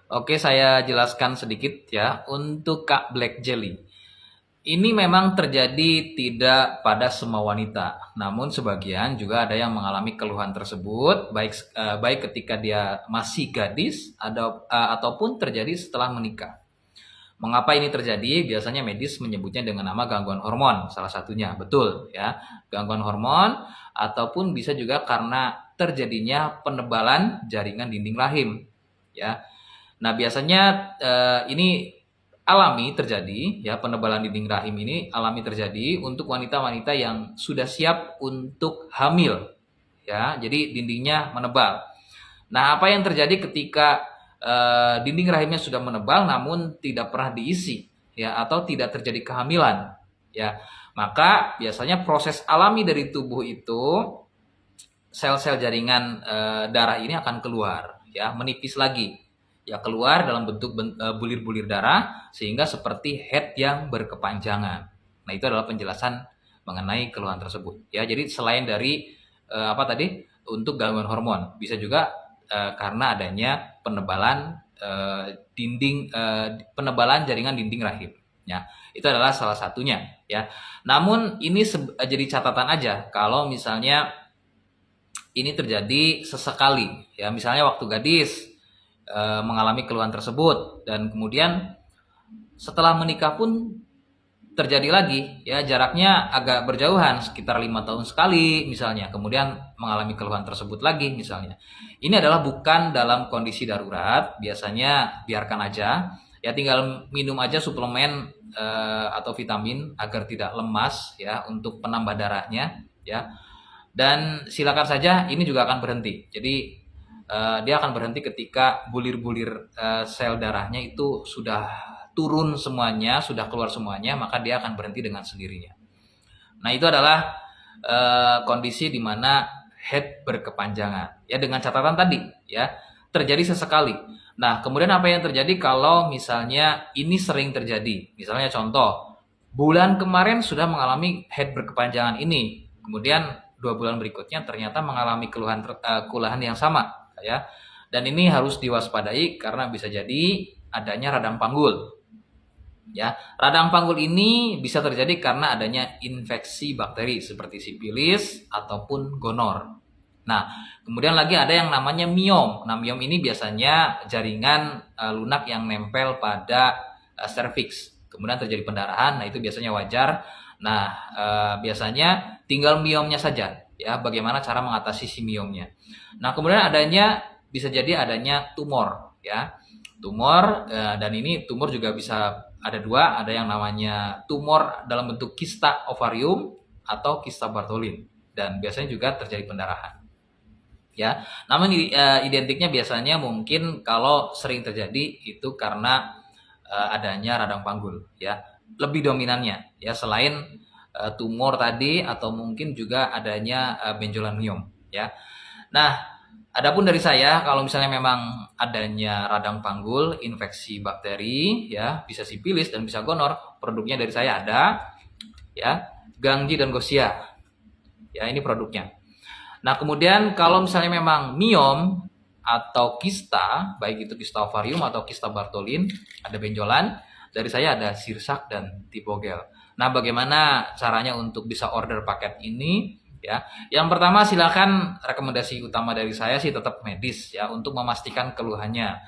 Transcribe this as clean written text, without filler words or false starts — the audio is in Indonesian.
Oke, saya jelaskan sedikit ya. Untuk Kak Black Jelly, ini memang terjadi tidak pada semua wanita. Namun sebagian juga ada yang mengalami keluhan tersebut, baik ketika dia masih gadis ataupun terjadi setelah menikah. Mengapa ini terjadi? Biasanya medis menyebutnya dengan nama gangguan hormon, salah satunya. Betul ya, gangguan hormon ataupun bisa juga karena terjadinya penebalan jaringan dinding rahim ya. Nah, biasanya ini alami terjadi ya, penebalan dinding rahim ini alami terjadi untuk wanita-wanita yang sudah siap untuk hamil ya. Jadi dindingnya menebal. Nah, apa yang terjadi ketika dinding rahimnya sudah menebal namun tidak pernah diisi ya, atau tidak terjadi kehamilan ya. Maka biasanya proses alami dari tubuh itu, sel-sel jaringan darah ini akan keluar ya, menipis lagi ya, keluar dalam bentuk bulir-bulir darah sehingga seperti head yang berkepanjangan. Nah, itu adalah penjelasan mengenai keluhan tersebut ya. Jadi selain dari apa tadi, untuk gangguan hormon, bisa juga karena adanya penebalan jaringan dinding rahim ya. Itu adalah salah satunya ya. Namun ini jadi catatan aja kalau misalnya ini terjadi sesekali ya, misalnya waktu gadis mengalami keluhan tersebut dan kemudian setelah menikah pun terjadi lagi ya, jaraknya agak berjauhan sekitar 5 tahun sekali misalnya, kemudian mengalami keluhan tersebut lagi misalnya. Ini adalah bukan dalam kondisi darurat, biasanya biarkan aja ya, tinggal minum aja suplemen atau vitamin agar tidak lemas ya, untuk penambah darahnya ya. Dan silakan saja ini juga akan berhenti. Jadi dia akan berhenti ketika bulir-bulir sel darahnya itu sudah turun semuanya, sudah keluar semuanya, maka dia akan berhenti dengan sendirinya. Nah, itu adalah kondisi di mana head berkepanjangan. Ya, dengan catatan tadi ya, terjadi sesekali. Nah, kemudian apa yang terjadi kalau misalnya ini sering terjadi? Misalnya contoh, bulan kemarin sudah mengalami head berkepanjangan ini, kemudian 2 bulan berikutnya ternyata mengalami keluhan yang sama ya. Dan ini harus diwaspadai karena bisa jadi adanya radang panggul. Ya, radang panggul ini bisa terjadi karena adanya infeksi bakteri seperti sipilis ataupun gonor. Nah, kemudian lagi ada yang namanya miom. Nah, miom ini biasanya jaringan lunak yang nempel pada serviks. Kemudian terjadi pendarahan. Nah, itu biasanya wajar. Nah, biasanya tinggal miomnya saja ya, bagaimana cara mengatasi si miomnya. Nah, kemudian bisa jadi adanya tumor ya. Tumor dan ini tumor juga bisa ada dua, ada yang namanya tumor dalam bentuk kista ovarium atau kista Bartholin, dan biasanya juga terjadi pendarahan ya. Namun identiknya biasanya mungkin kalau sering terjadi itu karena adanya radang panggul ya, lebih dominannya ya, selain tumor tadi atau mungkin juga adanya benjolan miom ya. Nah, adapun dari saya, kalau misalnya memang adanya radang panggul, infeksi bakteri ya, bisa sipilis dan bisa gonor, produknya dari saya ada ya, Gangji dan Gosia. Ya, ini produknya. Nah, kemudian kalau misalnya memang miom atau kista, baik itu kista ovarium atau kista Bartholin, ada benjolan, dari saya ada Sirsak dan Tipogel. Nah, bagaimana caranya untuk bisa order paket ini? Ya, yang pertama silakan, rekomendasi utama dari saya sih tetap medis ya, untuk memastikan keluhannya.